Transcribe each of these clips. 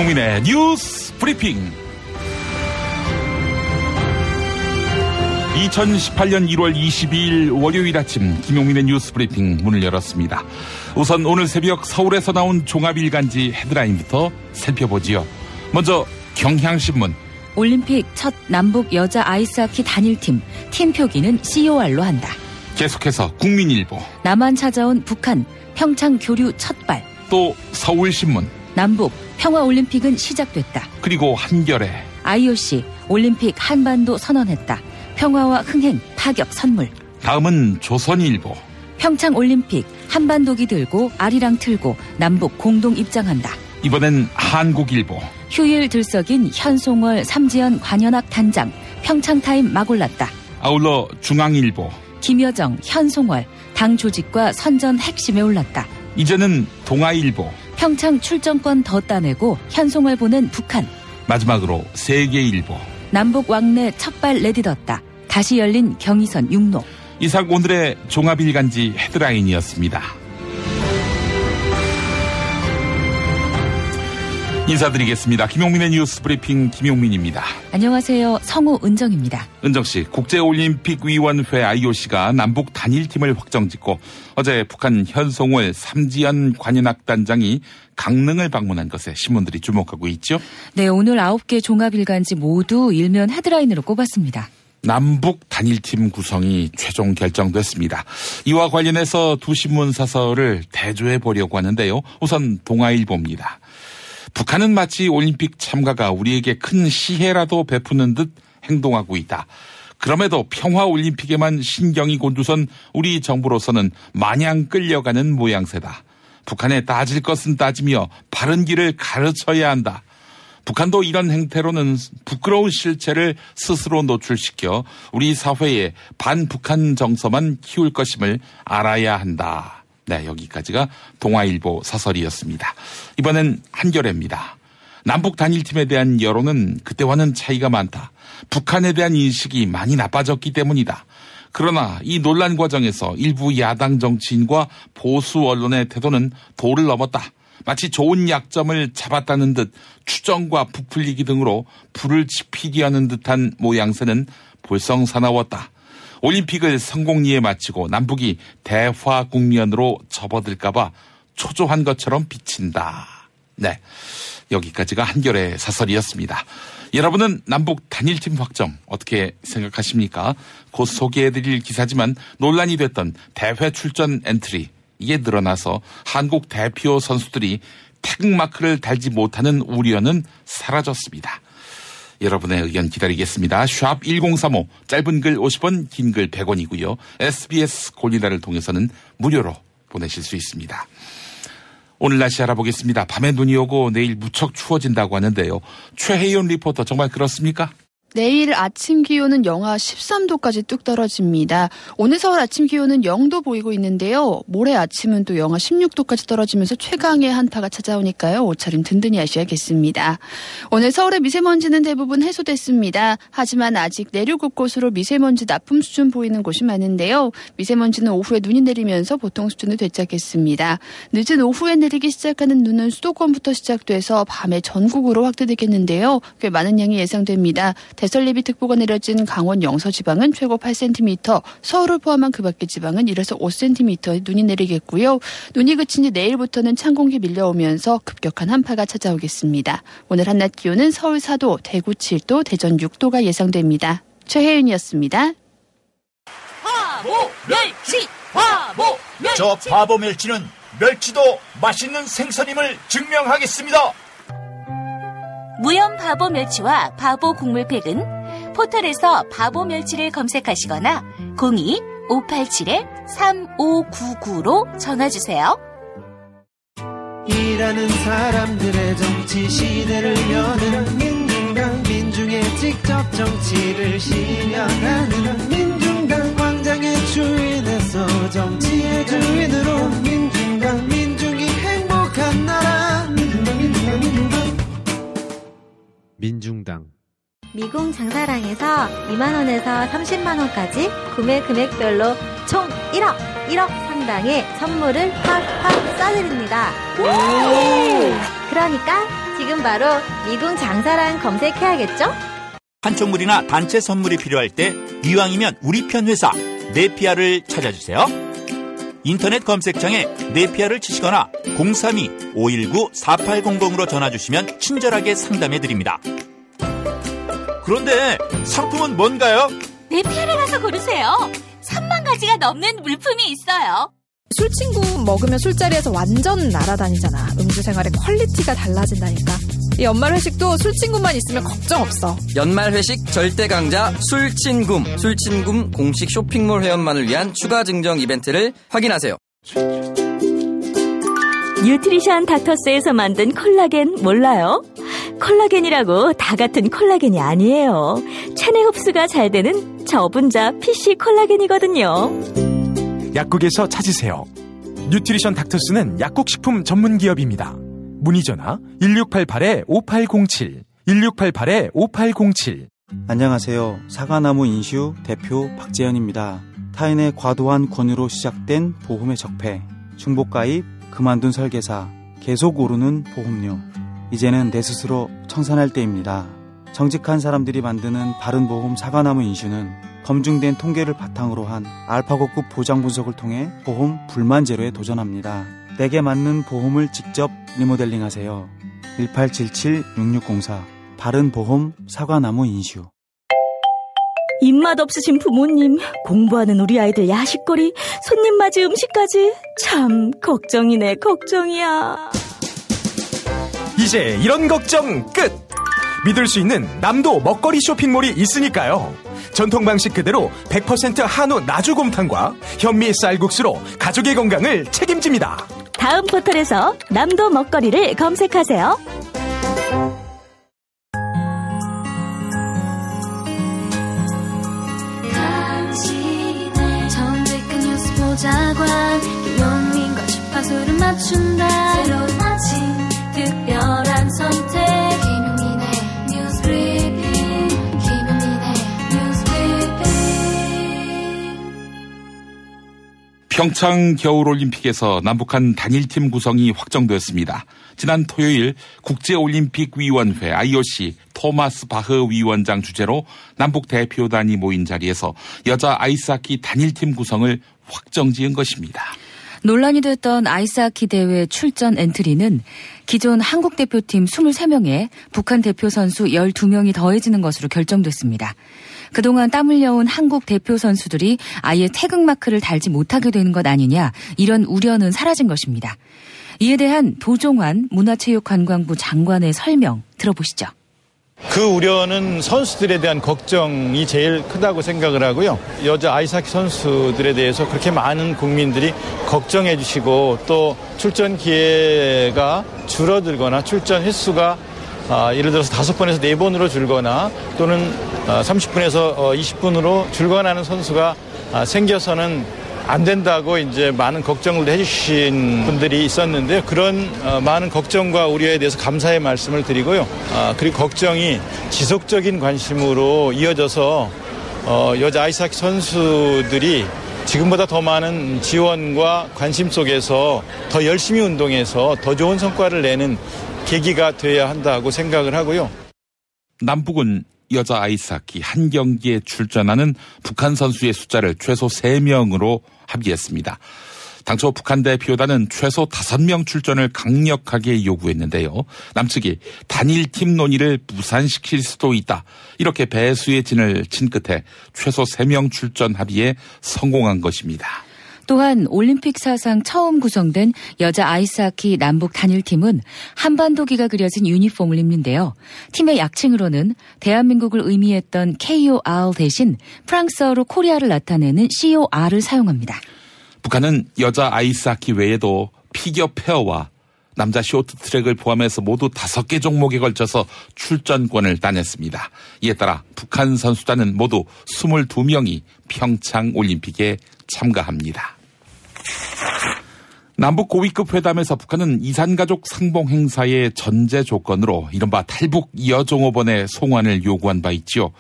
김용민의 뉴스 브리핑. 2018년 1월 22일 월요일 아침 김용민의 뉴스 브리핑 문을 열었습니다. 우선 오늘 새벽 서울에서 나온 종합일간지 헤드라인부터 살펴보지요. 먼저 경향신문. 올림픽 첫 남북 여자 아이스하키 단일팀 팀 표기는 COR로 한다. 계속해서 국민일보. 남한 찾아온 북한 평창 교류 첫발. 또 서울신문. 남북 평화올림픽은 시작됐다. 그리고 한겨레. IOC 올림픽 한반도 선언했다. 평화와 흥행 파격 선물. 다음은 조선일보. 평창올림픽 한반도기 들고 아리랑 틀고 남북 공동 입장한다. 이번엔 한국일보. 휴일 들썩인 현송월 삼지연 관현악 단장 평창타임 막 올랐다. 아울러 중앙일보. 김여정, 현송월 당 조직과 선전 핵심에 올랐다. 이제는 동아일보. 평창 출정권 더 따내고 현송월 보낸 북한. 마지막으로 세계일보. 남북 왕래 첫발 내딛었다. 다시 열린 경의선 육로. 이상 오늘의 종합일간지 헤드라인이었습니다. 인사드리겠습니다. 김용민의 뉴스 브리핑 김용민입니다. 안녕하세요. 성우 은정입니다. 은정씨, 국제올림픽위원회 IOC가 남북 단일팀을 확정짓고 어제 북한 현송월 삼지연 관현악 단장이 강릉을 방문한 것에 신문들이 주목하고 있죠. 네, 오늘 9개 종합일간지 모두 일면 헤드라인으로 꼽았습니다. 남북 단일팀 구성이 최종 결정됐습니다. 이와 관련해서 두 신문 사설을 대조해 보려고 하는데요. 우선 동아일보입니다. 북한은 마치 올림픽 참가가 우리에게 큰 시혜라도 베푸는 듯 행동하고 있다. 그럼에도 평화올림픽에만 신경이 곤두선 우리 정부로서는 마냥 끌려가는 모양새다. 북한에 따질 것은 따지며 바른 길을 가르쳐야 한다. 북한도 이런 행태로는 부끄러운 실체를 스스로 노출시켜 우리 사회에 반북한 정서만 키울 것임을 알아야 한다. 네, 여기까지가 동아일보 사설이었습니다. 이번엔 한겨레입니다. 남북 단일팀에 대한 여론은 그때와는 차이가 많다. 북한에 대한 인식이 많이 나빠졌기 때문이다. 그러나 이 논란 과정에서 일부 야당 정치인과 보수 언론의 태도는 도를 넘었다. 마치 좋은 약점을 잡았다는 듯 추정과 부풀리기 등으로 불을 지피게 하는 듯한 모양새는 볼썽사나웠다. 올림픽을 성공리에 마치고 남북이 대화 국면으로 접어들까봐 초조한 것처럼 비친다. 네, 여기까지가 한겨레 사설이었습니다. 여러분은 남북 단일팀 확정 어떻게 생각하십니까? 곧 소개해드릴 기사지만 논란이 됐던 대회 출전 엔트리, 이게 늘어나서 한국 대표 선수들이 태극마크를 달지 못하는 우려는 사라졌습니다. 여러분의 의견 기다리겠습니다. 샵 1035, 짧은 글 50원, 긴 글 100원이고요. SBS 고릴라를 통해서는 무료로 보내실 수 있습니다. 오늘 날씨 알아보겠습니다. 밤에 눈이 오고 내일 무척 추워진다고 하는데요. 최혜연 리포터, 정말 그렇습니까? 내일 아침 기온은 영하 13도까지 뚝 떨어집니다. 오늘 서울 아침 기온은 0도 보이고 있는데요. 모레 아침은 또 영하 16도까지 떨어지면서 최강의 한파가 찾아오니까요. 옷차림 든든히 하셔야겠습니다. 오늘 서울의 미세먼지는 대부분 해소됐습니다. 하지만 아직 내륙 곳곳으로 미세먼지 나쁨 수준 보이는 곳이 많은데요. 미세먼지는 오후에 눈이 내리면서 보통 수준을 되찾겠습니다. 늦은 오후에 내리기 시작하는 눈은 수도권부터 시작돼서 밤에 전국으로 확대되겠는데요. 꽤 많은 양이 예상됩니다. 대설리비특보가 내려진 강원 영서 지방은 최고 8cm, 서울을 포함한 그 밖의 지방은 1에서 5cm의 눈이 내리겠고요. 눈이 그친 뒤 내일부터는 찬 공기 밀려오면서 급격한 한파가 찾아오겠습니다. 오늘 한낮 기온은 서울 4도, 대구 7도, 대전 6도가 예상됩니다. 최혜윤이었습니다. 바보 멸치! 바보 멸치! 저 바보 멸치는 멸치도 맛있는 생선임을 증명하겠습니다. 무염 바보 멸치와 바보 국물팩은 포털에서 바보 멸치를 검색하시거나 02-587-3599로 전화주세요. 일하는 사람들의 정치 시대를 여는 민중당, 민중의 직접 정치를 실현하는 민중당, 광장의 주인에서 정치의 주인으로 민중당, 민중이 행복한 나라 민중당. 미궁 장사랑에서 2만원에서 30만원까지 구매 금액별로 총 1억 상당의 선물을 팍팍 쏴드립니다. 그러니까 지금 바로 미궁 장사랑 검색해야겠죠? 판촉물이나 단체 선물이 필요할 때 이왕이면 우리 편 회사 네피아를 찾아주세요. 인터넷 검색창에 네피아를 치시거나 032-519-4800으로 전화주시면 친절하게 상담해드립니다. 그런데 상품은 뭔가요? 네피아를 가서 고르세요. 3만 가지가 넘는 물품이 있어요. 술친구 먹으면 술자리에서 완전 날아다니잖아. 음주 생활의 퀄리티가 달라진다니까. 이 연말 회식도 술친구만 있으면 걱정 없어. 연말 회식 절대 강자 술친굼. 술친굼 공식 쇼핑몰 회원만을 위한 추가 증정 이벤트를 확인하세요. 뉴트리션 닥터스에서 만든 콜라겐 몰라요? 콜라겐이라고 다 같은 콜라겐이 아니에요. 체내 흡수가 잘 되는 저분자 PC 콜라겐이거든요. 약국에서 찾으세요. 뉴트리션 닥터스는 약국식품 전문기업입니다. 문의전화 1688-5807 1688-5807. 안녕하세요. 사과나무 인슈 대표 박재현입니다. 타인의 과도한 권유로 시작된 보험의 적폐, 중복가입, 그만둔 설계사, 계속 오르는 보험료. 이제는 내 스스로 청산할 때입니다. 정직한 사람들이 만드는 바른보험 사과나무 인슈는 검증된 통계를 바탕으로 한 알파고급 보장 분석을 통해 보험 불만 제로에 도전합니다. 내게 맞는 보험을 직접 리모델링하세요. 1877-6604 바른보험 사과나무 인슈. 입맛 없으신 부모님, 공부하는 우리 아이들 야식거리, 손님 맞이 음식까지 참 걱정이네, 걱정이야. 이제 이런 걱정 끝! 믿을 수 있는 남도 먹거리 쇼핑몰이 있으니까요. 전통 방식 그대로 100% 한우 나주곰탕과 현미 쌀국수로 가족의 건강을 책임집니다. 다음 포털에서 남도 먹거리를 검색하세요. 당신의 정직한 뉴스 보좌관 김용민과 주파수를 맞춘다. 새로운 아침 특별한 선택 김용민의 뉴스 브리핑. 김용민의 뉴스 브리핑. 평창 겨울올림픽에서 남북한 단일팀 구성이 확정되었습니다. 지난 토요일 국제올림픽위원회 IOC 토마스 바흐 위원장 주재로 남북 대표단이 모인 자리에서 여자 아이스하키 단일팀 구성을 확정지은 것입니다. 논란이 됐던 아이스하키 대회 출전 엔트리는 기존 한국 대표팀 23명에 북한 대표 선수 12명이 더해지는 것으로 결정됐습니다. 그동안 땀 흘려온 한국 대표 선수들이 아예 태극마크를 달지 못하게 되는 것 아니냐, 이런 우려는 사라진 것입니다. 이에 대한 도종환 문화체육관광부 장관의 설명 들어보시죠. 그 우려는 선수들에 대한 걱정이 제일 크다고 생각을 하고요. 여자 아이스하키 선수들에 대해서 그렇게 많은 국민들이 걱정해 주시고 또 출전 기회가 줄어들거나 출전 횟수가 예를 들어서 5번에서 4번으로 줄거나 또는 30분에서 20분으로 줄거나 하는 선수가 생겨서는 안 된다고 이제 많은 걱정을 해주신 분들이 있었는데요. 그런 많은 걱정과 우려에 대해서 감사의 말씀을 드리고요. 그리고 걱정이 지속적인 관심으로 이어져서 여자 아이스하키 선수들이 지금보다 더 많은 지원과 관심 속에서 더 열심히 운동해서 더 좋은 성과를 내는 계기가 돼야 한다고 생각을 하고요. 남북은 여자 아이스하키 한 경기에 출전하는 북한 선수의 숫자를 최소 3명으로 합의했습니다. 당초 북한 대표단은 최소 5명 출전을 강력하게 요구했는데요. 남측이 단일팀 논의를 무산시킬 수도 있다, 이렇게 배수의 진을 친 끝에 최소 3명 출전 합의에 성공한 것입니다. 또한 올림픽 사상 처음 구성된 여자 아이스하키 남북 단일팀은 한반도기가 그려진 유니폼을 입는데요. 팀의 약칭으로는 대한민국을 의미했던 KOR 대신 프랑스어로 코리아를 나타내는 COR을 사용합니다. 북한은 여자 아이스하키 외에도 피겨 페어와 남자 쇼트트랙을 포함해서 모두 5개 종목에 걸쳐서 출전권을 따냈습니다. 이에 따라 북한 선수단은 모두 22명이 평창 올림픽에 참가합니다. 남북 고위급 회담에서 북한은 이산가족 상봉 행사의 전제 조건으로 이른바 탈북 여종업원의 송환을 요구한 바 있죠.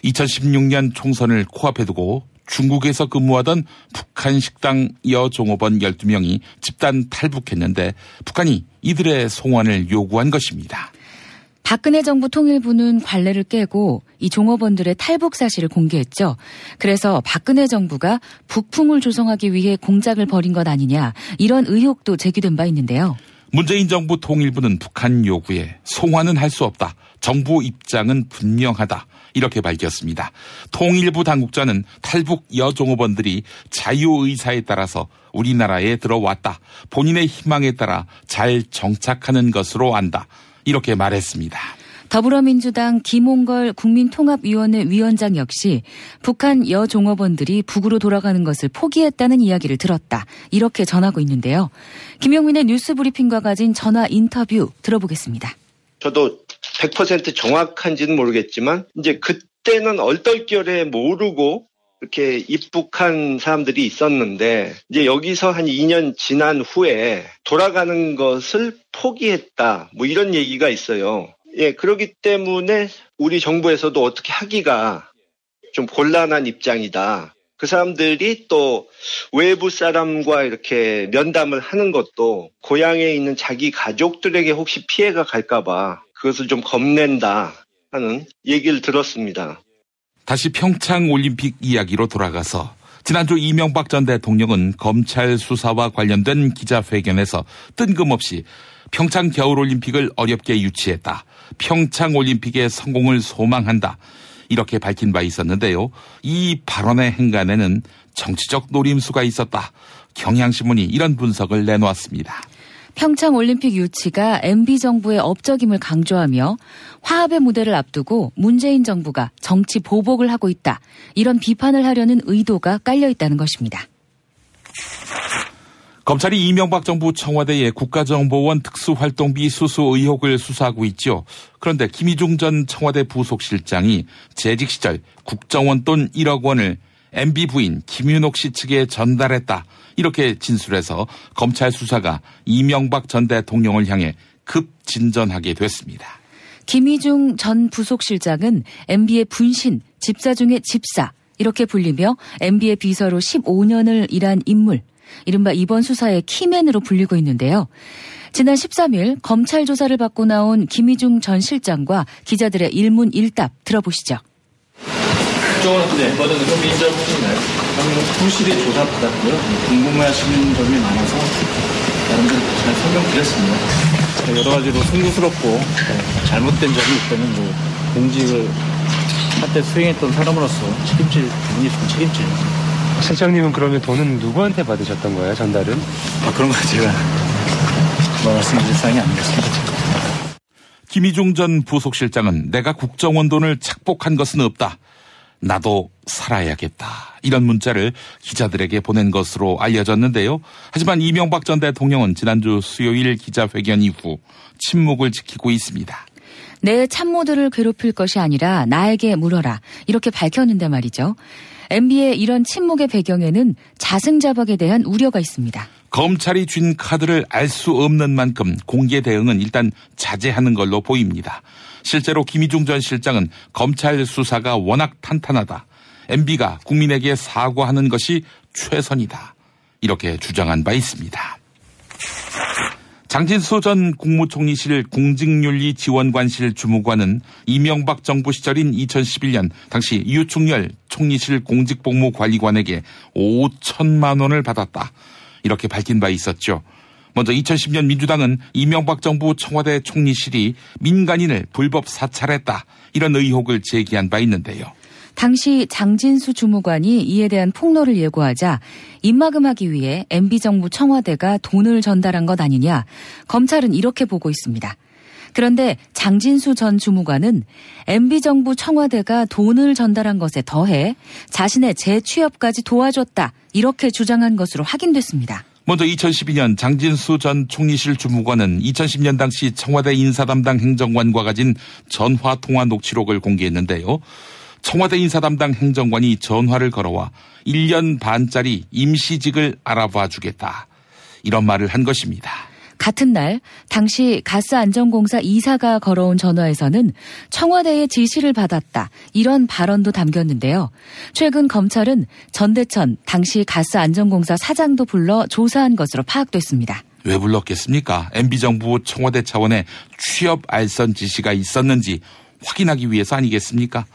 2016년 총선을 코앞에 두고 중국에서 근무하던 북한 식당 여종업원 12명이 집단 탈북했는데 북한이 이들의 송환을 요구한 것입니다. 박근혜 정부 통일부는 관례를 깨고 이 종업원들의 탈북 사실을 공개했죠. 그래서 박근혜 정부가 북풍을 조성하기 위해 공작을 벌인 것 아니냐, 이런 의혹도 제기된 바 있는데요. 문재인 정부 통일부는 북한 요구에 송환은 할 수 없다. 정부 입장은 분명하다. 이렇게 밝혔습니다. 통일부 당국자는 탈북 여종업원들이 자유의사에 따라서 우리나라에 들어왔다. 본인의 희망에 따라 잘 정착하는 것으로 안다. 이렇게 말했습니다. 더불어민주당 김홍걸 국민통합위원회 위원장 역시 북한 여종업원들이 북으로 돌아가는 것을 포기했다는 이야기를 들었다. 이렇게 전하고 있는데요. 김용민의 뉴스브리핑과 가진 전화 인터뷰 들어보겠습니다. 저도 100% 정확한지는 모르겠지만 이제 그때는 얼떨결에 모르고 이렇게 입북한 사람들이 있었는데 이제 여기서 한 2년 지난 후에 돌아가는 것을 포기했다. 뭐 이런 얘기가 있어요. 예, 그렇기 때문에 우리 정부에서도 어떻게 하기가 좀 곤란한 입장이다. 그 사람들이 또 외부 사람과 이렇게 면담을 하는 것도 고향에 있는 자기 가족들에게 혹시 피해가 갈까봐 그것을 좀 겁낸다 하는 얘기를 들었습니다. 다시 평창 올림픽 이야기로 돌아가서 지난주 이명박 전 대통령은 검찰 수사와 관련된 기자회견에서 뜬금없이 평창 겨울올림픽을 어렵게 유치했다. 평창 올림픽의 성공을 소망한다. 이렇게 밝힌 바 있었는데요. 이 발언의 행간에는 정치적 노림수가 있었다. 경향신문이 이런 분석을 내놓았습니다. 평창 올림픽 유치가 MB정부의 업적임을 강조하며 화합의 무대를 앞두고 문재인 정부가 정치 보복을 하고 있다. 이런 비판을 하려는 의도가 깔려 있다는 것입니다. 검찰이 이명박 정부 청와대의 국가정보원 특수활동비 수수 의혹을 수사하고 있죠. 그런데 김희중 전 청와대 부속실장이 재직 시절 국정원 돈 1억 원을 MB 부인 김윤옥 씨 측에 전달했다. 이렇게 진술해서 검찰 수사가 이명박 전 대통령을 향해 급진전하게 됐습니다. 김희중 전 부속실장은 MB의 분신, 집사 중의 집사 이렇게 불리며 MB의 비서로 15년을 일한 인물, 이른바 이번 수사의 키맨으로 불리고 있는데요. 지난 13일 검찰 조사를 받고 나온 김희중 전 실장과 기자들의 일문일답 들어보시죠. 네, 뭐든 좀 인정하시나요? 방금 부실히 조사받았고요. 궁금해하시는 점이 많아서 여러분들 잘 설명드렸습니다. 여러 가지로 송구스럽고 잘못된 점이 있다면 뭐 공직을 한때 수행했던 사람으로서 책임질 부분이 있으면 책임져요. 실장님은 그러면 돈은 누구한테 받으셨던 거예요, 전달은? 그런 거 제가 말씀드릴 사항이 아니겠습니다. 김희중 전 부속실장은 내가 국정원 돈을 착복한 것은 없다. 나도 살아야겠다. 이런 문자를 기자들에게 보낸 것으로 알려졌는데요. 하지만 이명박 전 대통령은 지난주 수요일 기자회견 이후 침묵을 지키고 있습니다. 내 참모들을 괴롭힐 것이 아니라 나에게 물어라. 이렇게 밝혔는데 말이죠. MB의 이런 침묵의 배경에는 자승자박에 대한 우려가 있습니다. 검찰이 쥔 카드를 알 수 없는 만큼 공개 대응은 일단 자제하는 걸로 보입니다. 실제로 김희중 전 실장은 검찰 수사가 워낙 탄탄하다. MB가 국민에게 사과하는 것이 최선이다. 이렇게 주장한 바 있습니다. 장진수 전 국무총리실 공직윤리지원관실 주무관은 이명박 정부 시절인 2011년 당시 유충렬 총리실 공직복무관리관에게 5천만 원을 받았다. 이렇게 밝힌 바 있었죠. 먼저 2010년 민주당은 이명박 정부 청와대 총리실이 민간인을 불법 사찰했다. 이런 의혹을 제기한 바 있는데요. 당시 장진수 주무관이 이에 대한 폭로를 예고하자 입막음하기 위해 MB정부 청와대가 돈을 전달한 것 아니냐. 검찰은 이렇게 보고 있습니다. 그런데 장진수 전 주무관은 MB정부 청와대가 돈을 전달한 것에 더해 자신의 재취업까지 도와줬다. 이렇게 주장한 것으로 확인됐습니다. 먼저 2012년 장진수 전 총리실 주무관은 2010년 당시 청와대 인사담당 행정관과 가진 전화통화 녹취록을 공개했는데요. 청와대 인사담당 행정관이 전화를 걸어와 1년 반짜리 임시직을 알아봐 주겠다. 이런 말을 한 것입니다. 같은 날 당시 가스안전공사 이사가 걸어온 전화에서는 청와대의 지시를 받았다. 이런 발언도 담겼는데요. 최근 검찰은 전대천 당시 가스안전공사 사장도 불러 조사한 것으로 파악됐습니다. 왜 불렀겠습니까? MB정부 청와대 차원의 취업 알선 지시가 있었는지 확인하기 위해서 아니겠습니까?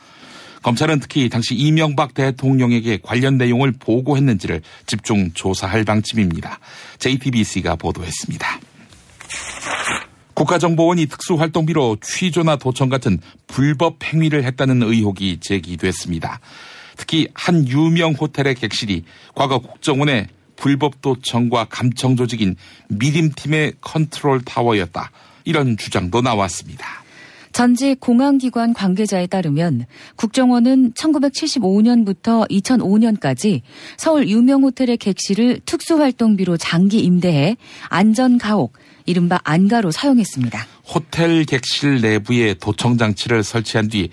검찰은 특히 당시 이명박 대통령에게 관련 내용을 보고했는지를 집중 조사할 방침입니다. JTBC가 보도했습니다. 국가정보원이 특수활동비로 취조나 도청 같은 불법 행위를 했다는 의혹이 제기됐습니다. 특히 한 유명 호텔의 객실이 과거 국정원의 불법 도청과 감청 조직인 미림팀의 컨트롤 타워였다. 이런 주장도 나왔습니다. 전직 공안기관 관계자에 따르면 국정원은 1975년부터 2005년까지 서울 유명 호텔의 객실을 특수활동비로 장기 임대해 안전가옥, 이른바 안가로 사용했습니다. 호텔 객실 내부에 도청 장치를 설치한 뒤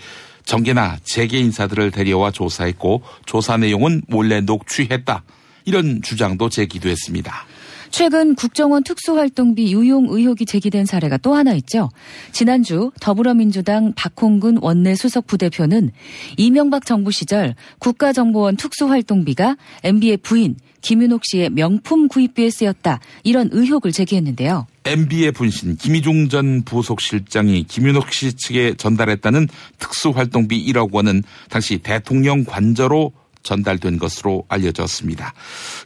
정계나 재계 인사들을 데려와 조사했고 조사 내용은 몰래 녹취했다. 이런 주장도 제기됐습니다. 최근 국정원 특수활동비 유용 의혹이 제기된 사례가 또 하나 있죠. 지난주 더불어민주당 박홍근 원내 수석 부대표는 이명박 정부 시절 국가정보원 특수활동비가 MB의 부인 김윤옥 씨의 명품 구입비에 쓰였다. 이런 의혹을 제기했는데요. MB의 분신 김희중 전 부속실장이 김윤옥 씨 측에 전달했다는 특수활동비 1억 원은 당시 대통령 관저로 전달된 것으로 알려졌습니다.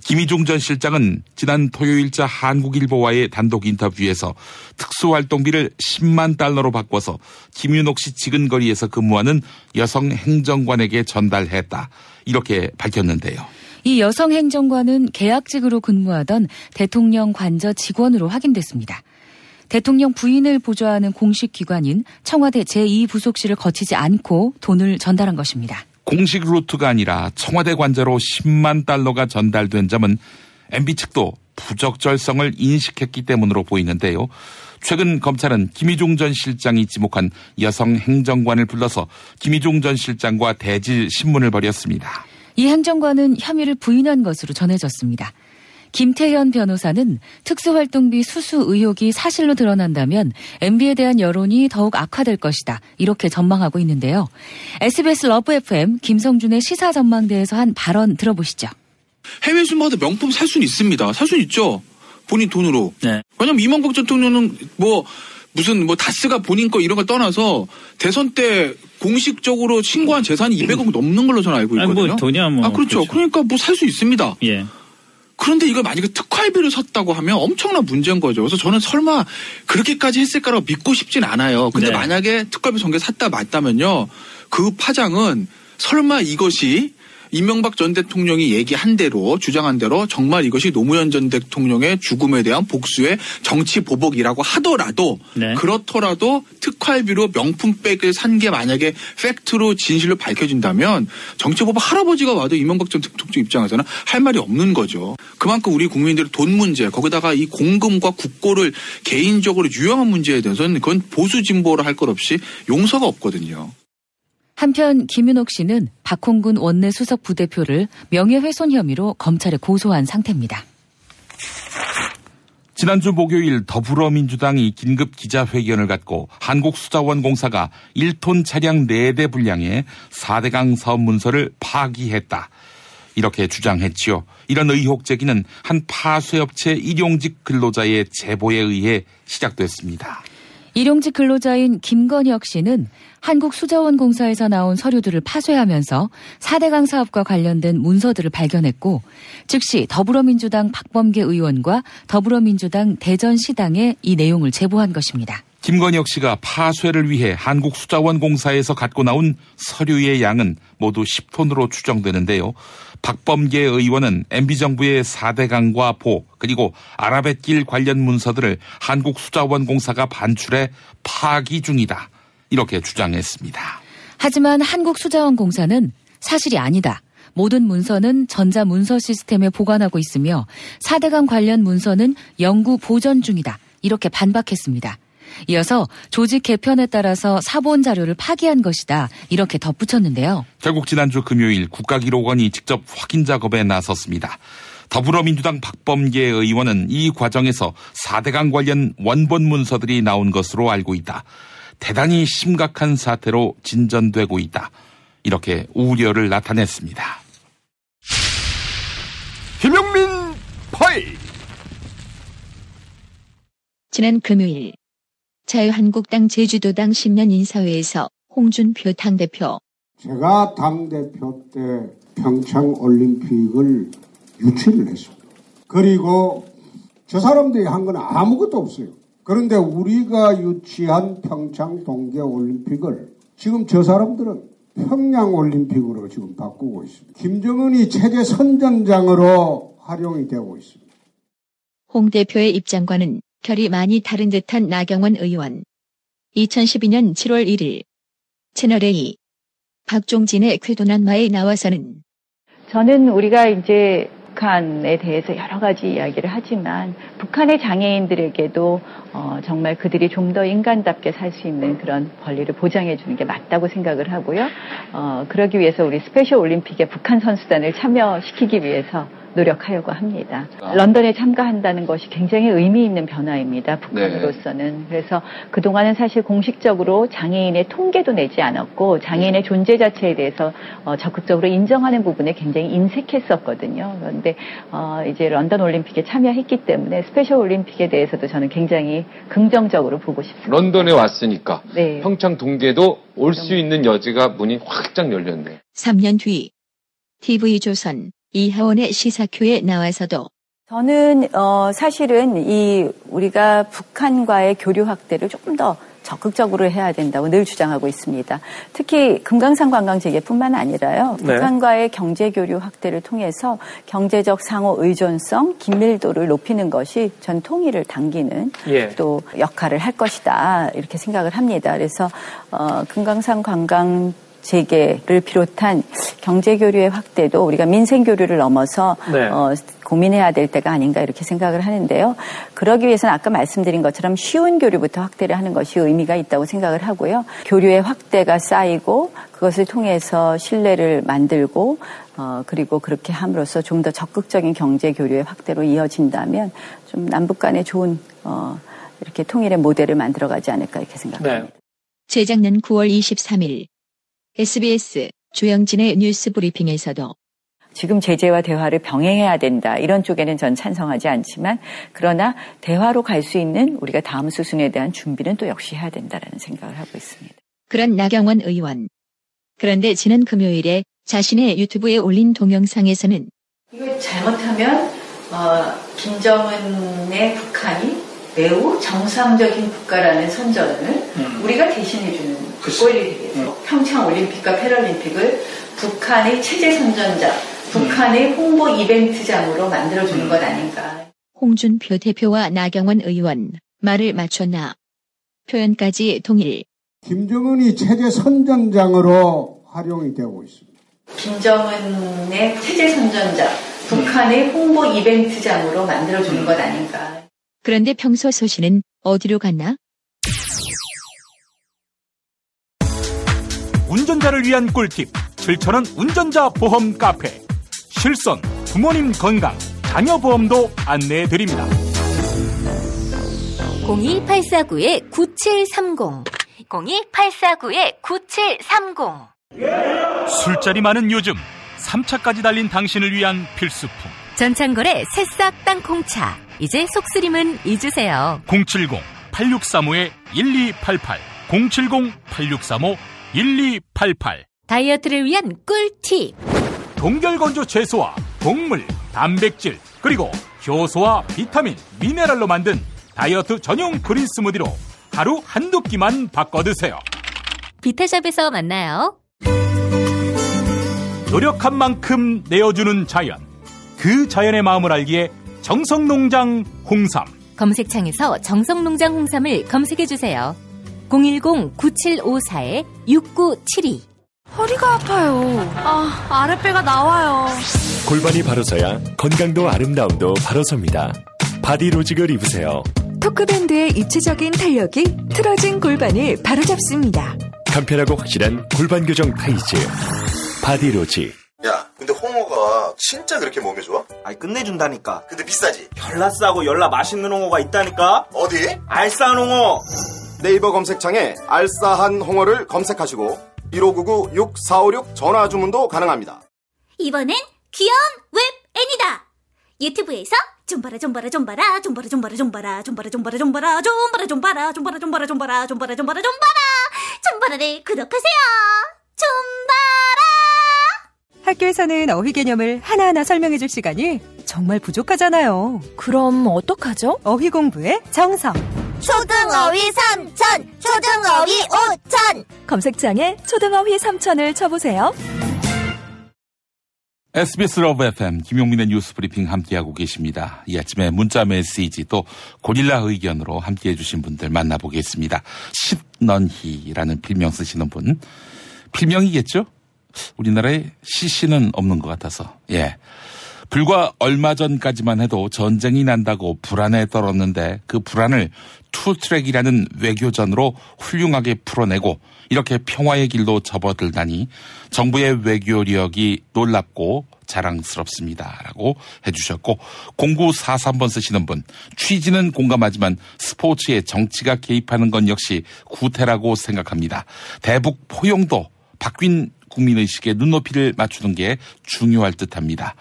김희중 전 실장은 지난 토요일자 한국일보와의 단독 인터뷰에서 특수활동비를 10만 달러로 바꿔서 김윤옥 씨 지근거리에서 근무하는 여성 행정관에게 전달했다. 이렇게 밝혔는데요. 이 여성 행정관은 계약직으로 근무하던 대통령 관저 직원으로 확인됐습니다. 대통령 부인을 보좌하는 공식 기관인 청와대 제2부속실을 거치지 않고 돈을 전달한 것입니다. 공식 루트가 아니라 청와대 관저로 10만 달러가 전달된 점은 MB 측도 부적절성을 인식했기 때문으로 보이는데요. 최근 검찰은 김희중 전 실장이 지목한 여성 행정관을 불러서 김희중 전 실장과 대질 신문을 벌였습니다. 이 행정관은 혐의를 부인한 것으로 전해졌습니다. 김태현 변호사는 특수활동비 수수 의혹이 사실로 드러난다면 MB에 대한 여론이 더욱 악화될 것이다. 이렇게 전망하고 있는데요. SBS 러브 FM 김성준의 시사전망대에서 한 발언 들어보시죠. 해외 순방도 명품 살 수는 있습니다. 살 수는 있죠. 본인 돈으로. 네. 왜냐면 이명박 대통령은 무슨 다스가 본인 거 이런 걸 떠나서 대선 때 공식적으로 신고한 재산이 200억 넘는 걸로 저는 알고 있거든요. 돈이야 그렇죠. 그러니까 살 수 있습니다. 예. 그런데 이걸 만약에 특활비를 샀다고 하면 엄청난 문제인 거죠. 그래서 저는 설마 그렇게까지 했을까라고 믿고 싶진 않아요. 근데 만약에 특활비 전개 샀다 맞다면요. 그 파장은 설마 이것이 이명박 전 대통령이 얘기한 대로 주장한 대로 정말 이것이 노무현 전 대통령의 죽음에 대한 복수의 정치 보복이라고 하더라도 그렇더라도 특활비로 명품백을 산 게 만약에 팩트로 진실로 밝혀진다면 정치 보복 할아버지가 와도 이명박 전 대통령 입장에서는 할 말이 없는 거죠. 그만큼 우리 국민들의 돈 문제 거기다가 이 공금과 국고를 개인적으로 유용한 문제에 대해서는 그건 보수 진보를 할 것 없이 용서가 없거든요. 한편 김윤옥 씨는 박홍근 원내 수석 부대표를 명예훼손 혐의로 검찰에 고소한 상태입니다. 지난주 목요일 더불어민주당이 긴급 기자회견을 갖고 한국수자원공사가 1톤 차량 4대 분량의 4대강 사업 문서를 파기했다. 이렇게 주장했지요. 이런 의혹 제기는 한 파쇄업체 일용직 근로자의 제보에 의해 시작됐습니다. 일용직 근로자인 김건혁 씨는 한국수자원공사에서 나온 서류들을 파쇄하면서 4대강 사업과 관련된 문서들을 발견했고 즉시 더불어민주당 박범계 의원과 더불어민주당 대전시당에 이 내용을 제보한 것입니다. 김건혁 씨가 파쇄를 위해 한국수자원공사에서 갖고 나온 서류의 양은 모두 10톤으로 추정되는데요. 박범계 의원은 MB정부의 4대강과 보 그리고 아라뱃길 관련 문서들을 한국수자원공사가 반출해 파기 중이다. 이렇게 주장했습니다. 하지만 한국수자원공사는 사실이 아니다. 모든 문서는 전자문서 시스템에 보관하고 있으며 4대강 관련 문서는 연구 보전 중이다. 이렇게 반박했습니다. 이어서 조직 개편에 따라서 사본 자료를 파기한 것이다. 이렇게 덧붙였는데요. 결국 지난주 금요일 국가기록원이 직접 확인 작업에 나섰습니다. 더불어민주당 박범계 의원은 이 과정에서 4대강 관련 원본 문서들이 나온 것으로 알고 있다. 대단히 심각한 사태로 진전되고 있다. 이렇게 우려를 나타냈습니다. 김용민 파일. 지난 금요일 자유한국당 제주도당 신년 인사회에서 홍준표 당대표. 제가 당대표 때 평창올림픽을 유치를 했습니다. 그리고 저 사람들이 한 건 아무것도 없어요. 그런데 우리가 유치한 평창 동계올림픽을 지금 저 사람들은 평양올림픽으로 지금 바꾸고 있습니다. 김정은이 체제 선전장으로 활용이 되고 있습니다. 홍 대표의 입장과는 결이 많이 다른 듯한 나경원 의원. 2012년 7월 1일 채널A 박종진의 쾌도난마에 나와서는 저는 우리가 이제 북한에 대해서 여러 가지 이야기를 하지만 북한의 장애인들에게도 정말 그들이 좀 더 인간답게 살 수 있는 그런 권리를 보장해 주는 게 맞다고 생각을 하고요. 그러기 위해서 우리 스페셜 올림픽에 북한 선수단을 참여시키기 위해서 노력하려고 합니다. 런던에 참가한다는 것이 굉장히 의미 있는 변화입니다. 북한으로서는. 그래서 그동안은 사실 공식적으로 장애인의 통계도 내지 않았고 장애인의 존재 자체에 대해서 적극적으로 인정하는 부분에 굉장히 인색했었거든요. 그런데 이제 런던 올림픽에 참여했기 때문에 스페셜 올림픽에 대해서도 저는 굉장히 긍정적으로 보고 싶습니다. 런던에 왔으니까 평창 동계도 올 수 있는 여지가 문이 확장 열렸네요. 3년 뒤 TV조선 이하원의 시사큐에 나와서도 저는 사실은 우리가 북한과의 교류 확대를 조금 더 적극적으로 해야 된다고 늘 주장하고 있습니다. 특히 금강산 관광재개뿐만 아니라요. 북한과의 경제 교류 확대를 통해서 경제적 상호 의존성, 긴밀도를 높이는 것이 전 통일을 당기는 또 역할을 할 것이다. 이렇게 생각을 합니다. 그래서 금강산 관광 재개를 비롯한 경제교류의 확대도 우리가 민생교류를 넘어서 고민해야 될 때가 아닌가 이렇게 생각을 하는데요. 그러기 위해서는 아까 말씀드린 것처럼 쉬운 교류부터 확대를 하는 것이 의미가 있다고 생각을 하고요. 교류의 확대가 쌓이고 그것을 통해서 신뢰를 만들고 그리고 그렇게 함으로써 좀 더 적극적인 경제교류의 확대로 이어진다면 좀 남북 간의 좋은 이렇게 통일의 모델을 만들어가지 않을까 이렇게 생각합니다. 재작년 9월 23일 SBS 조영진의 뉴스 브리핑에서도 지금 제재와 대화를 병행해야 된다. 이런 쪽에는 전 찬성하지 않지만 그러나 대화로 갈 수 있는 우리가 다음 수순에 대한 준비는 또 역시 해야 된다라는 생각을 하고 있습니다. 그런 나경원 의원. 그런데 지난 금요일에 자신의 유튜브에 올린 동영상에서는 이거 잘못하면 김정은의 북한이 매우 정상적인 국가라는 선전을 우리가 대신해주는 권리에 대해서 평창올림픽과 패럴림픽을 북한의 체제 선전자, 북한의 홍보 이벤트장으로 만들어주는 것 아닌가. 홍준표 대표와 나경원 의원 말을 맞췄나. 표현까지 동일. 김정은이 체제 선전장으로 활용이 되고 있습니다. 김정은의 체제 선전자, 북한의 홍보 이벤트장으로 만들어주는 것 아닌가. 그런데 평소 소신은 어디로 갔나? 운전자를 위한 꿀팁 7,000원 운전자 보험 카페. 실손, 부모님 건강, 자녀 보험도 안내해드립니다. 02849-9730 02849-9730 술자리 많은 요즘 3차까지 달린 당신을 위한 필수품 전창걸의 새싹 땅콩차. 이제 속쓰림은 잊으세요. 070-8635-1288 070-8635-1288 다이어트를 위한 꿀팁. 동결건조 채소와 곡물, 단백질 그리고 효소와 비타민, 미네랄로 만든 다이어트 전용 그린 스무디로 하루 한두 끼만 바꿔 드세요. 비타샵에서 만나요. 노력한 만큼 내어주는 자연. 그 자연의 마음을 알기에 정성농장 홍삼. 검색창에서 정성농장 홍삼을 검색해주세요. 010-9754-6972 허리가 아파요. 아랫배가 나와요. 골반이 바로 서야 건강도 아름다움도 바로 섭니다. 바디로직을 입으세요. 토크밴드의 입체적인 탄력이 틀어진 골반을 바로잡습니다. 간편하고 확실한 골반 교정 타이즈 바디로직. 야, 근데 홍어가 홍어가 진짜 그렇게 몸에 좋아? 아니 끝내준다니까. 근데 비싸지? 별나 싸고 열나 맛있는 홍어가 있다니까. 어디? 알싸한 홍어. 네이버 검색창에 알싸한 홍어를 검색하시고 1599-6456 전화 주문도 가능합니다. 이번엔 귀여운 웹 애니다. 유튜브에서 좀봐라 좀봐라 좀봐라 좀봐라 좀봐라 좀봐라 좀봐라 좀봐라 좀봐라 좀봐라 좀봐라 좀봐라 좀봐라 좀봐라 좀봐라 좀봐라 좀봐라를 구독하세요. 좀봐라. 학교에서는 어휘 개념을 하나하나 설명해줄 시간이 정말 부족하잖아요. 그럼 어떡하죠? 어휘 공부의 정석. 초등어휘 3000, 초등어휘 5000. 검색창에 초등어휘 3000을 쳐보세요. SBS 러브 FM 김용민의 뉴스 브리핑 함께하고 계십니다. 이 아침에 문자 메시지 또 고릴라 의견으로 함께해 주신 분들 만나보겠습니다. 쉿넌희라는 필명 쓰시는 분. 필명이겠죠? 우리나라에 시시는 없는 것 같아서. 예. 불과 얼마 전까지만 해도 전쟁이 난다고 불안에 떨었는데 그 불안을 투트랙이라는 외교전으로 훌륭하게 풀어내고 이렇게 평화의 길로 접어들다니 정부의 외교력이 놀랍고 자랑스럽습니다. 라고 해주셨고 0943번 쓰시는 분. 취지는 공감하지만 스포츠에 정치가 개입하는 건 역시 구태라고 생각합니다. 대북 포용도 바뀐 국민의식에 눈높이를 맞추는 게 중요할 듯합니다.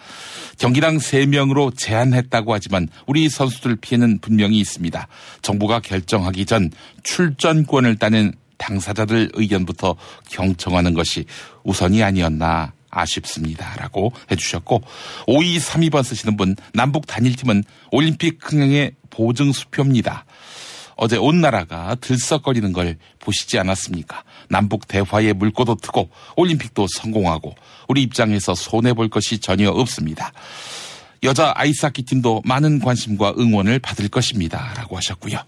경기당 3명으로 제한했다고 하지만 우리 선수들 피해는 분명히 있습니다. 정부가 결정하기 전 출전권을 따는 당사자들 의견부터 경청하는 것이 우선이 아니었나 아쉽습니다. 라고 해주셨고 5232번 쓰시는 분. 남북 단일팀은 올림픽 흥행의 보증수표입니다. 어제 온 나라가 들썩거리는 걸 보시지 않았습니까? 남북 대화의 물꼬도 트고 올림픽도 성공하고 우리 입장에서 손해볼 것이 전혀 없습니다. 여자 아이스하키 팀도 많은 관심과 응원을 받을 것입니다. 라고 하셨고요.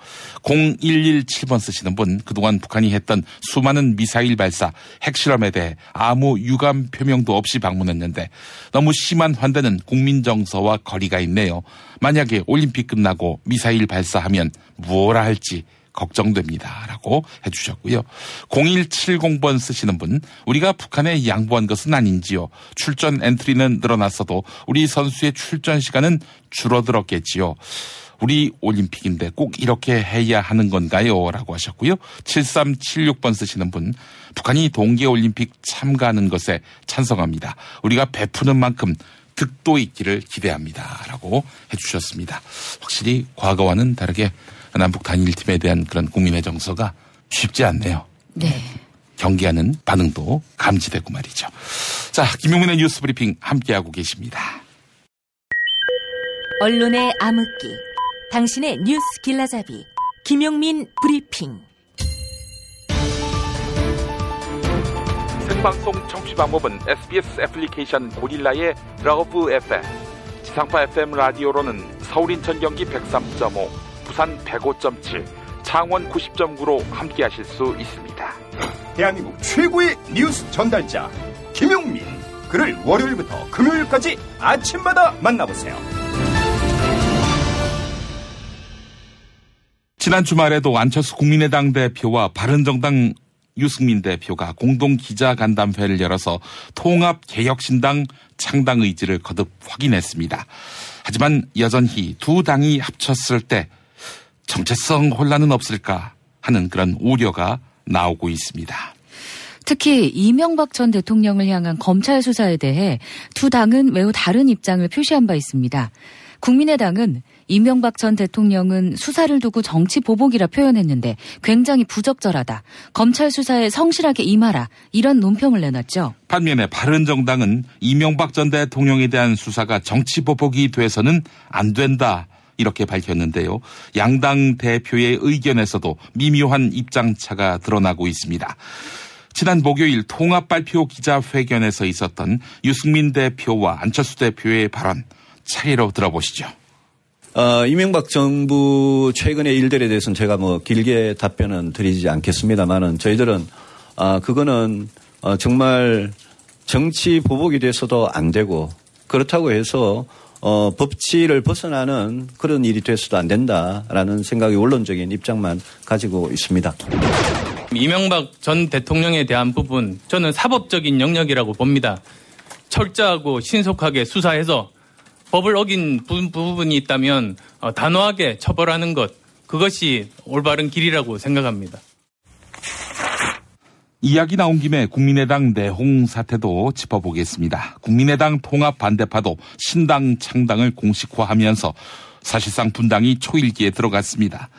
0117번 쓰시는 분. 그동안 북한이 했던 수많은 미사일 발사, 핵실험에 대해 아무 유감 표명도 없이 방문했는데 너무 심한 환대는 국민 정서와 거리가 있네요. 만약에 올림픽 끝나고 미사일 발사하면 무엇라 할지 걱정됩니다. 라고 해주셨고요. 0170번 쓰시는 분. 우리가 북한에 양보한 것은 아닌지요. 출전 엔트리는 늘어났어도 우리 선수의 출전 시간은 줄어들었겠지요. 우리 올림픽인데 꼭 이렇게 해야 하는 건가요? 라고 하셨고요. 7376번 쓰시는 분. 북한이 동계올림픽 참가하는 것에 찬성합니다. 우리가 베푸는 만큼 득도 있기를 기대합니다. 라고 해주셨습니다. 확실히 과거와는 다르게 남북 단일팀에 대한 그런 국민의 정서가 쉽지 않네요. 네. 경계하는 반응도 감지되고 말이죠. 자, 김용민의 뉴스 브리핑 함께하고 계십니다. 언론의 암흑기. 당신의 뉴스 길라잡이. 김용민 브리핑. 생방송 청취 방법은 SBS 애플리케이션 고릴라의 러브 FM, 지상파 FM 라디오로는 서울 인천 경기 103.5, 부산 105.7, 창원 90.9로 함께하실 수 있습니다. 대한민국 최고의 뉴스 전달자 김용민. 그를 월요일부터 금요일까지 아침마다 만나보세요. 지난 주말에도 안철수 국민의당 대표와 바른정당 유승민 대표가 공동 기자간담회를 열어서 통합개혁신당 창당 의지를 거듭 확인했습니다. 하지만 여전히 두 당이 합쳤을 때 정체성 혼란은 없을까 하는 그런 우려가 나오고 있습니다. 특히 이명박 전 대통령을 향한 검찰 수사에 대해 두 당은 매우 다른 입장을 표시한 바 있습니다. 국민의당은 이명박 전 대통령은 수사를 두고 정치 보복이라 표현했는데 굉장히 부적절하다. 검찰 수사에 성실하게 임하라. 이런 논평을 내놨죠. 반면에 바른정당은 이명박 전 대통령에 대한 수사가 정치 보복이 돼서는 안 된다. 이렇게 밝혔는데요. 양당 대표의 의견에서도 미묘한 입장차가 드러나고 있습니다. 지난 목요일 통합발표 기자회견에서 있었던 유승민 대표와 안철수 대표의 발언 차이로 들어보시죠. 이명박 정부 최근의 일들에 대해서는 제가 길게 답변은 드리지 않겠습니다만은 저희들은 그거는 정말 정치 보복이 돼서도 안 되고 그렇다고 해서 법치를 벗어나는 그런 일이 돼서도 안 된다라는 생각이 원론적인 입장만 가지고 있습니다. 이명박 전 대통령에 대한 부분 저는 사법적인 영역이라고 봅니다. 철저하고 신속하게 수사해서 법을 어긴 부분이 있다면 단호하게 처벌하는 것, 그것이 올바른 길이라고 생각합니다. 이야기 나온 김에 국민의당 내홍 사태도 짚어보겠습니다. 국민의당 통합 반대파도 신당 창당을 공식화하면서 사실상 분당이 초일기에 들어갔습니다.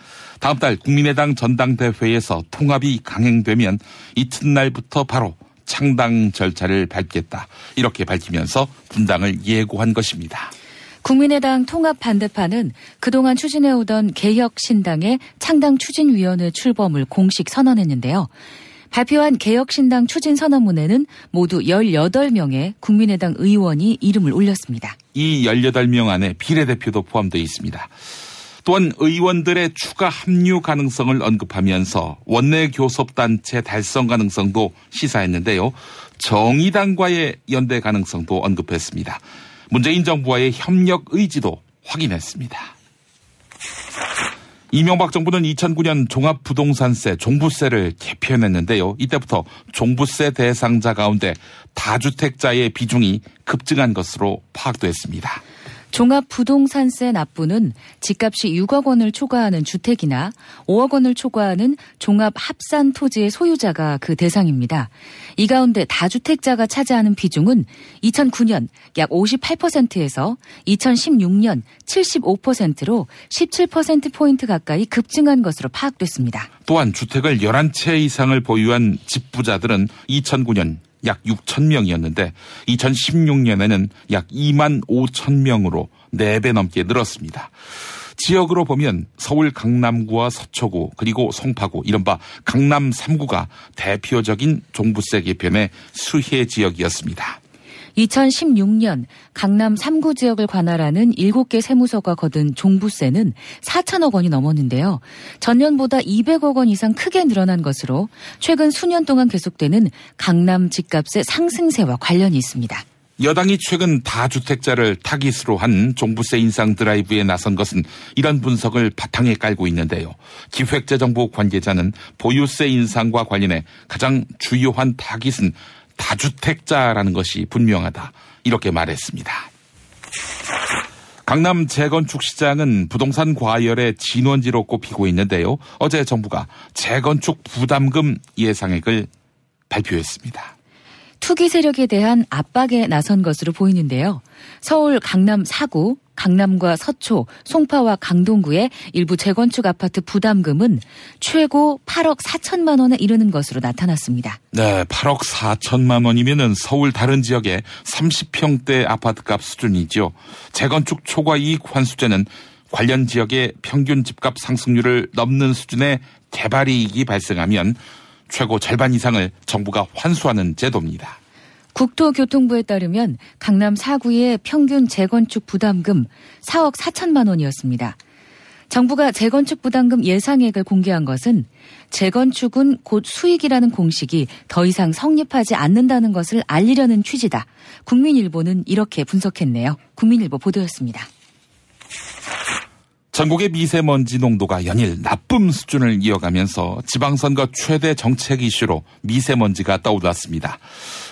다음 달 국민의당 전당대회에서 통합이 강행되면 이튿날부터 바로 창당 절차를 밟겠다. 이렇게 밝히면서 분당을 예고한 것입니다. 국민의당 통합 반대파는 그동안 추진해오던 개혁신당의 창당추진위원회 출범을 공식 선언했는데요. 발표한 개혁신당 추진선언문에는 모두 18명의 국민의당 의원이 이름을 올렸습니다. 이 18명 안에 비례대표도 포함되어 있습니다. 또한 의원들의 추가 합류 가능성을 언급하면서 원내 교섭단체 달성 가능성도 시사했는데요. 정의당과의 연대 가능성도 언급했습니다. 문재인 정부와의 협력 의지도 확인했습니다. 이명박 정부는 2009년 종합부동산세, 종부세를 개편했는데요. 이때부터 종부세 대상자 가운데 다주택자의 비중이 급증한 것으로 파악됐습니다. 종합부동산세 납부는 집값이 6억 원을 초과하는 주택이나 5억 원을 초과하는 종합합산토지의 소유자가 그 대상입니다. 이 가운데 다주택자가 차지하는 비중은 2009년 약 58%에서 2016년 75%로 17%포인트 가까이 급증한 것으로 파악됐습니다. 또한 주택을 11채 이상을 보유한 집부자들은 2009년 약 6천 명이었는데 2016년에는 약 2만 5천 명으로 4배 넘게 늘었습니다. 지역으로 보면 서울 강남구와 서초구 그리고 송파구 이른바 강남 3구가 대표적인 종부세 개편의 수혜 지역이었습니다. 2016년 강남 3구 지역을 관할하는 7개 세무서가 거둔 종부세는 4천억 원이 넘었는데요. 전년보다 200억 원 이상 크게 늘어난 것으로 최근 수년 동안 계속되는 강남 집값의 상승세와 관련이 있습니다. 여당이 최근 다주택자를 타깃으로 한 종부세 인상 드라이브에 나선 것은 이런 분석을 바탕에 깔고 있는데요. 기획재정부 관계자는 보유세 인상과 관련해 가장 주요한 타깃은 다주택자라는 것이 분명하다. 이렇게 말했습니다. 강남 재건축 시장은 부동산 과열의 진원지로 꼽히고 있는데요. 어제 정부가 재건축 부담금 예상액을 발표했습니다. 투기 세력에 대한 압박에 나선 것으로 보이는데요. 서울 강남 4구, 강남과 서초, 송파와 강동구의 일부 재건축 아파트 부담금은 최고 8억 4천만 원에 이르는 것으로 나타났습니다. 네, 8억 4천만 원이면은 서울 다른 지역의 30평대 아파트값 수준이죠. 재건축 초과 이익 환수제는 관련 지역의 평균 집값 상승률을 넘는 수준의 개발이익이 발생하면 최고 절반 이상을 정부가 환수하는 제도입니다. 국토교통부에 따르면 강남 4구의 평균 재건축 부담금 4억 4천만 원이었습니다. 정부가 재건축 부담금 예상액을 공개한 것은 재건축은 곧 수익이라는 공식이 더 이상 성립하지 않는다는 것을 알리려는 취지다. 국민일보는 이렇게 분석했네요. 국민일보 보도였습니다. 전국의 미세먼지 농도가 연일 나쁨 수준을 이어가면서 지방선거 최대 정책 이슈로 미세먼지가 떠올랐습니다.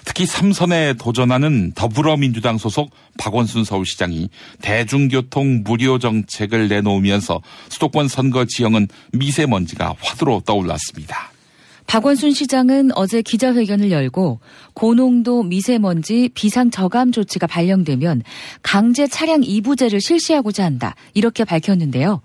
특히 3선에 도전하는 더불어민주당 소속 박원순 서울시장이 대중교통 무료 정책을 내놓으면서 수도권 선거 지형은 미세먼지가 화두로 떠올랐습니다. 박원순 시장은 어제 기자회견을 열고 고농도 미세먼지 비상저감 조치가 발령되면 강제 차량 이부제를 실시하고자 한다. 이렇게 밝혔는데요.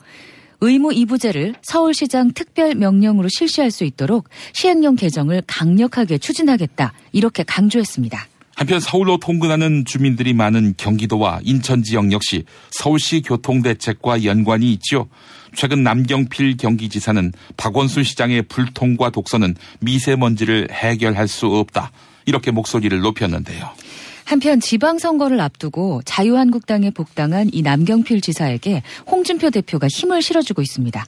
의무 이부제를 서울시장 특별명령으로 실시할 수 있도록 시행령 개정을 강력하게 추진하겠다. 이렇게 강조했습니다. 한편 서울로 통근하는 주민들이 많은 경기도와 인천 지역 역시 서울시 교통대책과 연관이 있죠. 최근 남경필 경기지사는 박원순 시장의 불통과 독선은 미세먼지를 해결할 수 없다. 이렇게 목소리를 높였는데요. 한편 지방선거를 앞두고 자유한국당에 복당한 이 남경필 지사에게 홍준표 대표가 힘을 실어주고 있습니다.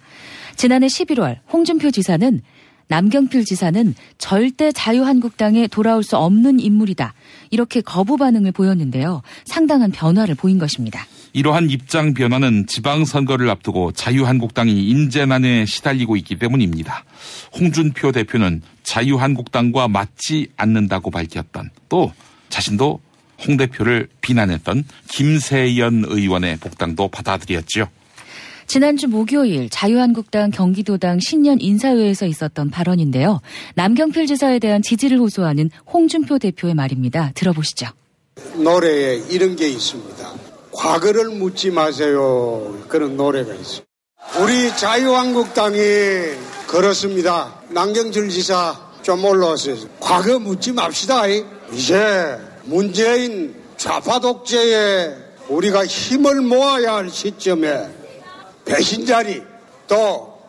지난해 11월 홍준표 지사는 남경필 지사는 절대 자유한국당에 돌아올 수 없는 인물이다. 이렇게 거부 반응을 보였는데요. 상당한 변화를 보인 것입니다. 이러한 입장 변화는 지방선거를 앞두고 자유한국당이 인재난에 시달리고 있기 때문입니다. 홍준표 대표는 자유한국당과 맞지 않는다고 밝혔던 또 자신도 홍 대표를 비난했던 김세연 의원의 복당도 받아들였지요. 지난주 목요일 자유한국당 경기도당 신년 인사회에서 있었던 발언인데요. 남경필 지사에 대한 지지를 호소하는 홍준표 대표의 말입니다. 들어보시죠. 노래에 이런 게 있습니다. 과거를 묻지 마세요. 그런 노래가 있습니다. 우리 자유한국당이 그렇습니다. 남경필 지사 좀 올라왔어요. 과거 묻지 맙시다. 이제 문재인 좌파 독재에 우리가 힘을 모아야 할 시점에 배신자리 또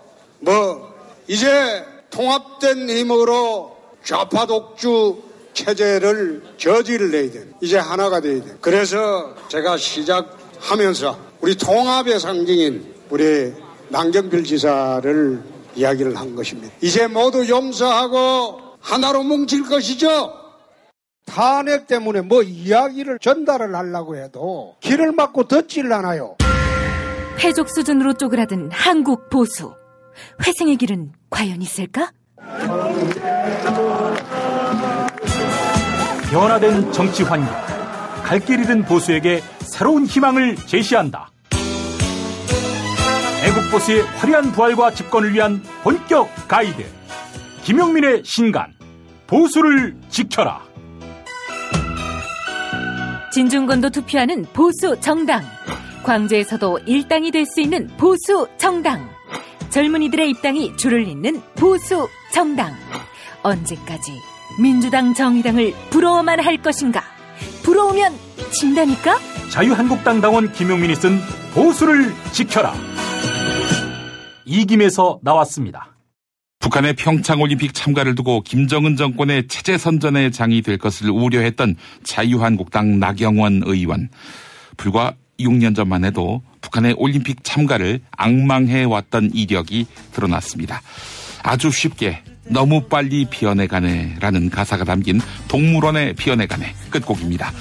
이제 통합된 힘으로 좌파 독주 체제를 저지를 내야 돼. 이제 하나가 돼야 돼. 그래서 제가 시작하면서 우리 통합의 상징인 우리 남경필 지사를 이야기를 한 것입니다. 이제 모두 용서하고 하나로 뭉칠 것이죠. 탄핵 때문에 이야기를 전달을 하려고 해도 길을 막고 듣질 않아요. 패족 수준으로 쪼그라든 한국 보수. 회생의 길은 과연 있을까? 변화된 정치 환경. 갈 길 잃은 보수에게 새로운 희망을 제시한다. 애국 보수의 화려한 부활과 집권을 위한 본격 가이드. 김용민의 신간. 보수를 지켜라. 진중권도 투표하는 보수 정당. 광주에서도 일당이 될 수 있는 보수 정당. 젊은이들의 입당이 줄을 잇는 보수 정당. 언제까지 민주당 정의당을 부러워만 할 것인가? 부러우면 진다니까? 자유한국당 당원 김용민이 쓴 보수를 지켜라. 이김에서 나왔습니다. 북한의 평창올림픽 참가를 두고 김정은 정권의 체제 선전의 장이 될 것을 우려했던 자유한국당 나경원 의원. 불과 6년 전만 해도 북한의 올림픽 참가를 앙망해왔던 이력이 드러났습니다. 아주 쉽게 너무 빨리 피어내가네라는 가사가 담긴 동물원의 피어내가네 끝곡입니다.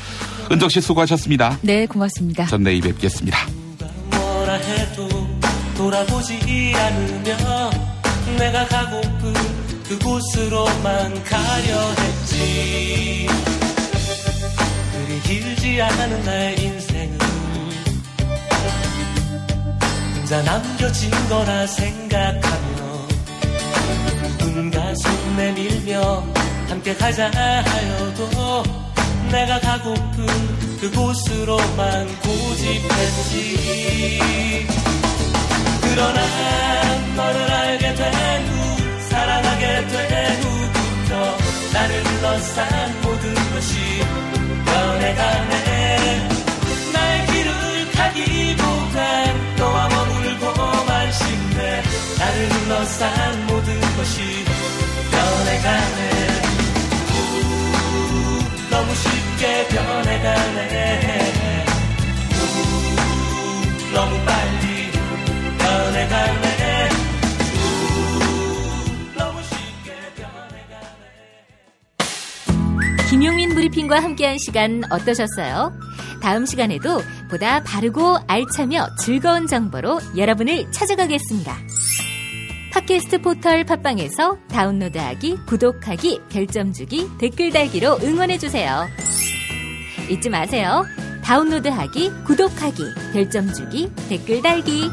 은정 씨 수고하셨습니다. 네, 고맙습니다. 전 내일 뵙겠습니다. 뭐라 해도 돌아보지 않으며 내가 가고픈 그곳으로만 가려 했지. 그리 길지 않은 나의 인생은 혼자 남겨진 거라 생각하며 문 가슴 내밀며 함께 가자 하여도 내가 가고픈 그곳으로만 고집했지. 그러나 너를 알게 된 후 사랑하게 된 후부터 나를 둘러싼 모든 것이 변해가네. 나의 길을 가기보단 너와 머물고만 싶네. 나를 둘러싼 모든 것이 변해가네. 너무 쉽게 변해가네. 너무 빨리 변해가네. 너무 쉽게 변해가네. 김용민 브리핑과 함께한 시간 어떠셨어요? 다음 시간에도 보다 바르고 알차며 즐거운 정보로 여러분을 찾아가겠습니다. 팟캐스트 포털 팟빵에서 다운로드하기, 구독하기, 별점 주기, 댓글 달기로 응원해주세요. 잊지 마세요. 다운로드하기, 구독하기, 별점 주기, 댓글 달기.